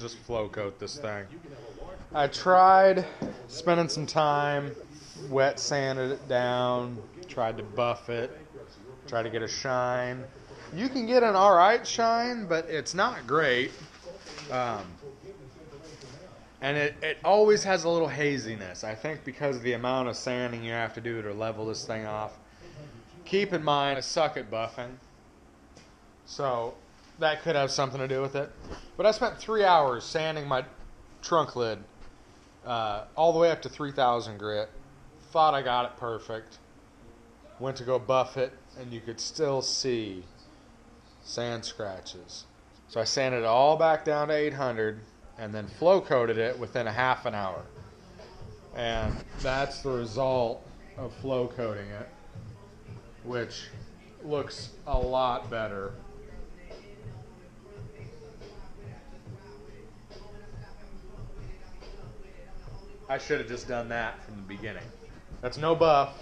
just flow coat this thing. I tried spending some time, wet sanded it down, tried to buff it, tried to get a shine. You can get an alright shine, but it's not great. And it always has a little haziness. I think because of the amount of sanding you have to do to level this thing off. Keep in mind, I suck at buffing. So that could have something to do with it. But I spent 3 hours sanding my trunk lid all the way up to 3,000 grit. Thought I got it perfect. Went to go buff it, and you could still see sand scratches. So I sanded it all back down to 800 and then flow coated it within a half an hour. And that's the result of flow coating it, which looks a lot better. I should have just done that from the beginning. That's no buff,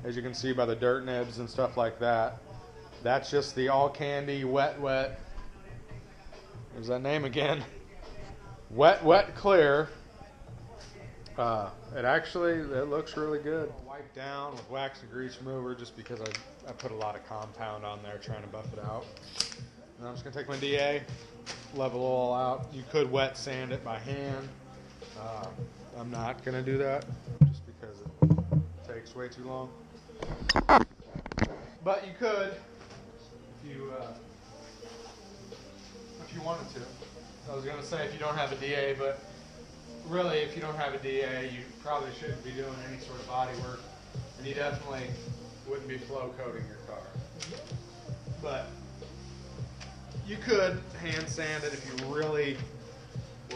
as you can see by the dirt nibs and stuff like that. That's just the all candy wet. There's that name again. Wet clear. It looks really good. Wipe down with wax and grease remover just because I put a lot of compound on there trying to buff it out. And I'm just gonna take my DA, level it all out. You could wet sand it by hand. I'm not gonna do that just because it takes way too long. But you could if you wanted to. I was gonna say if you don't have a DA, but really if you don't have a DA, you probably shouldn't be doing any sort of body work, and you definitely wouldn't be flow coating your car. But you could hand sand it if you really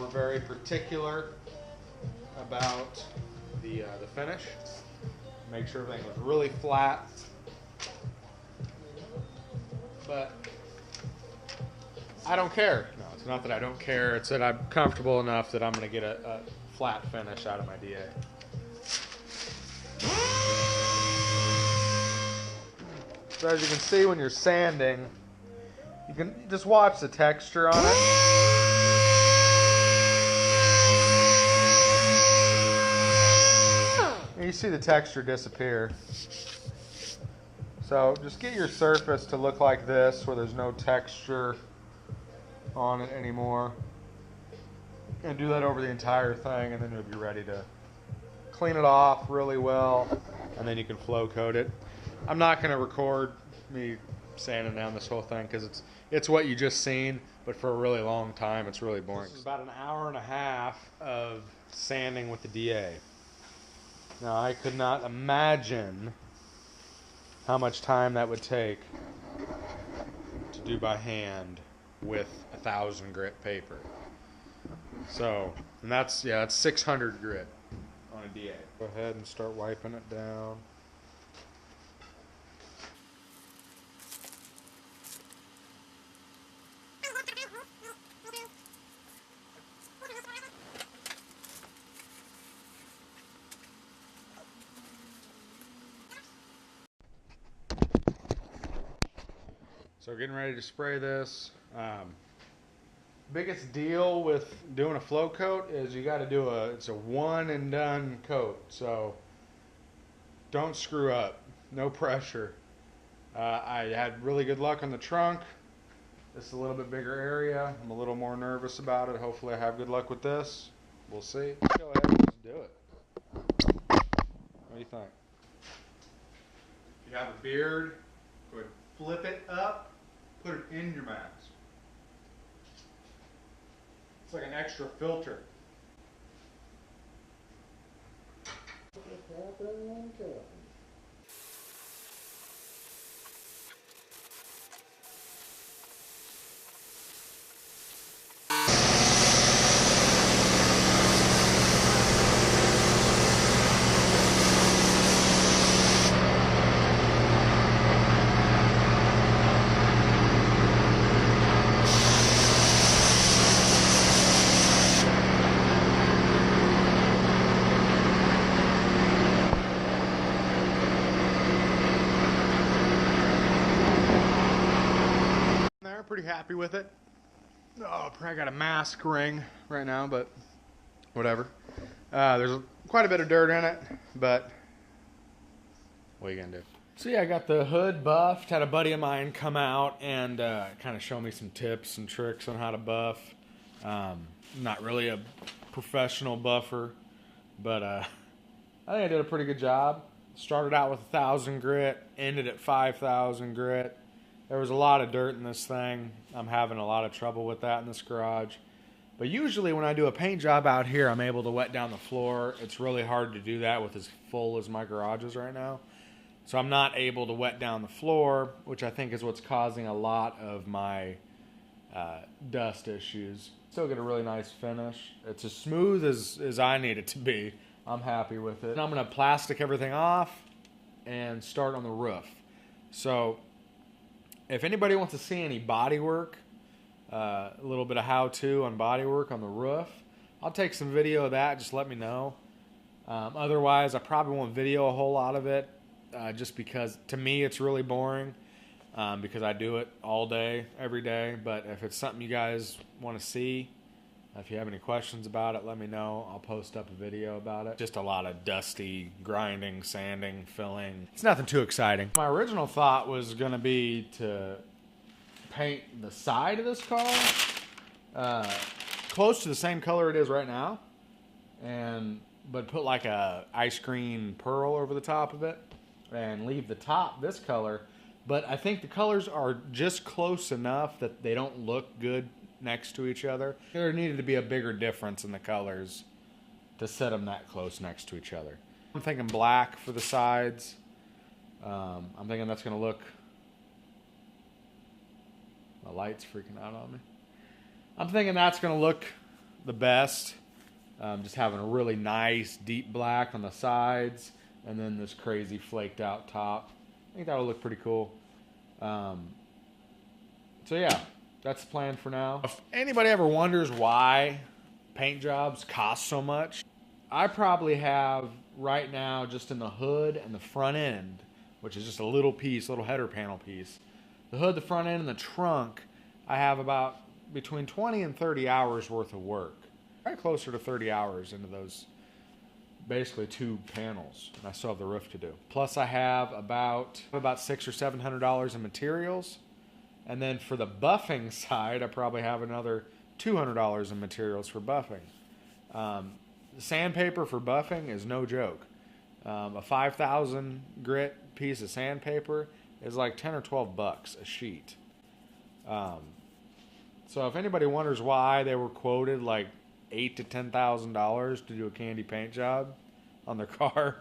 were very particular about the finish. Make sure everything was really flat. But I don't care. No, it's not that I don't care. It's that I'm comfortable enough that I'm going to get a flat finish out of my DA. So as you can see when you're sanding, you can just watch the texture on it. And you see the texture disappear. So just get your surface to look like this, where there's no texture on it anymore. And do that over the entire thing, and then you'll be ready to clean it off really well, and then you can flow coat it. I'm not going to record me sanding down this whole thing because it's what you just seen, but for a really long time it's really boring. This is about an hour and a half of sanding with the DA. Now I could not imagine how much time that would take to do by hand with 1,000 grit paper. So, and that's 600 grit on a DA. Go ahead and start wiping it down. So getting ready to spray this. Biggest deal with doing a flow coat is you got to do it's a one and done coat. So don't screw up. No pressure. I had really good luck on the trunk. This is a little bit bigger area. I'm a little more nervous about it. Hopefully I have good luck with this. We'll see. Go ahead and just do it. What do you think? If you have a beard, go ahead and flip it up, put it in your mask. It's like an extra filter. Pretty happy with it. Oh, I got a mask ring right now, but whatever. There's quite a bit of dirt in it, but what are you gonna do? So yeah, I got the hood buffed. Had a buddy of mine come out and kind of show me some tips and tricks on how to buff. Not really a professional buffer, but I think I did a pretty good job. Started out with 1,000 grit, ended at 5,000 grit. There was a lot of dirt in this thing. I'm having a lot of trouble with that in this garage. But usually when I do a paint job out here, I'm able to wet down the floor. It's really hard to do that with as full as my garage is right now. So I'm not able to wet down the floor, which I think is what's causing a lot of my dust issues. Still get a really nice finish. It's as smooth as I need it to be. I'm happy with it. And I'm going to plastic everything off and start on the roof. So if anybody wants to see any body work, a little bit of how-to on body work on the roof, I'll take some video of that. Just let me know. Otherwise, I probably won't video a whole lot of it, just because to me it's really boring, because I do it all day, every day. But if it's something you guys want to see, if you have any questions about it, let me know. I'll post up a video about it. Just a lot of dusty grinding, sanding, filling. It's nothing too exciting. My original thought was going to be to paint the side of this car close to the same color it is right now, but put like a ice cream pearl over the top of it and leave the top this color. But I think the colors are just close enough that they don't look good next to each other. There needed to be a bigger difference in the colors to set them that close next to each other. I'm thinking black for the sides. I'm thinking that's going to look... My light's freaking out on me. I'm thinking that's going to look the best. Just having a really nice deep black on the sides and then this crazy flaked out top. I think that'll look pretty cool. So yeah, that's the plan for now. If anybody ever wonders why paint jobs cost so much, I probably have right now just in the hood and the front end, which is just a little piece, little header panel piece. The hood, the front end, and the trunk, I have about between 20 and 30 hours worth of work. Probably closer to 30 hours into those basically two panels, and I still have the roof to do. Plus I have about $600 or $700 in materials. And then for the buffing side, I probably have another $200 in materials for buffing. The sandpaper for buffing is no joke. A 5,000 grit piece of sandpaper is like 10 or 12 bucks a sheet. So if anybody wonders why they were quoted like $8,000 to $10,000 to do a candy paint job on their car,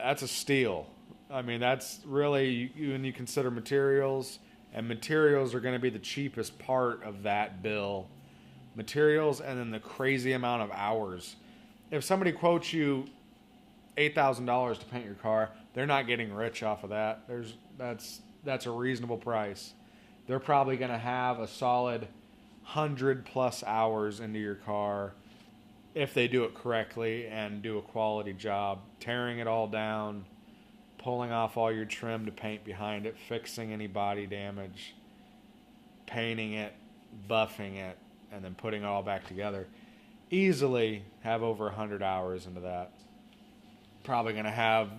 that's a steal. I mean, that's really, when you consider materials, and materials are going to be the cheapest part of that bill. Materials and then the crazy amount of hours. If somebody quotes you $8,000 to paint your car, they're not getting rich off of that. That's a reasonable price. They're probably going to have a solid 100+ hours into your car if they do it correctly and do a quality job, tearing it all down, pulling off all your trim to paint behind it, fixing any body damage, painting it, buffing it, and then putting it all back together. Easily have over 100 hours into that. Probably going to have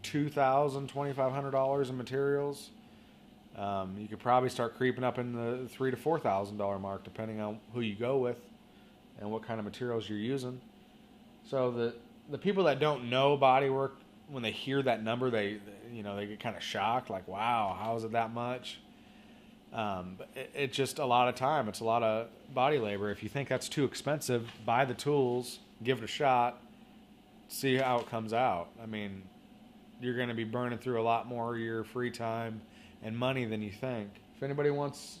$2,000, $2,500 in materials. You could probably start creeping up in the $3,000 to $4,000 mark, depending on who you go with and what kind of materials you're using. So the people that don't know bodywork, when they hear that number, they get kind of shocked, like, wow, how is it that much? But it's just a lot of time. It's a lot of body labor. If you think that's too expensive, buy the tools, give it a shot, see how it comes out. I mean, you're going to be burning through a lot more of your free time and money than you think. If anybody wants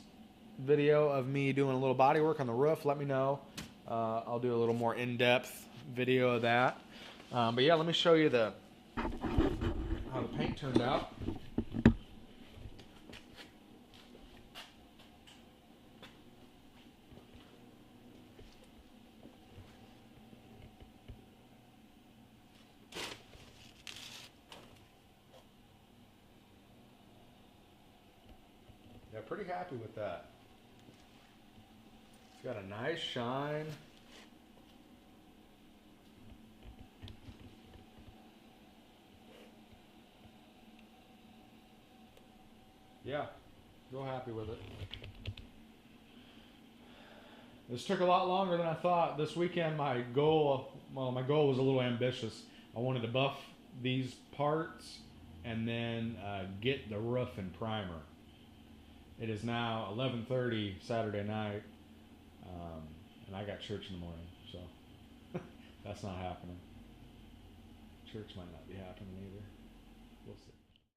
video of me doing a little body work on the roof, let me know. I'll do a little more in-depth video of that. But yeah, let me show you how the paint turned out. Yeah, pretty happy with that. It's got a nice shine. Yeah, real happy with it. This took a lot longer than I thought. This weekend, my goal was a little ambitious. I wanted to buff these parts and then get the roof and primer. It is now 11:30 Saturday night, and I got church in the morning, so that's not happening. Church might not be happening either. We'll see.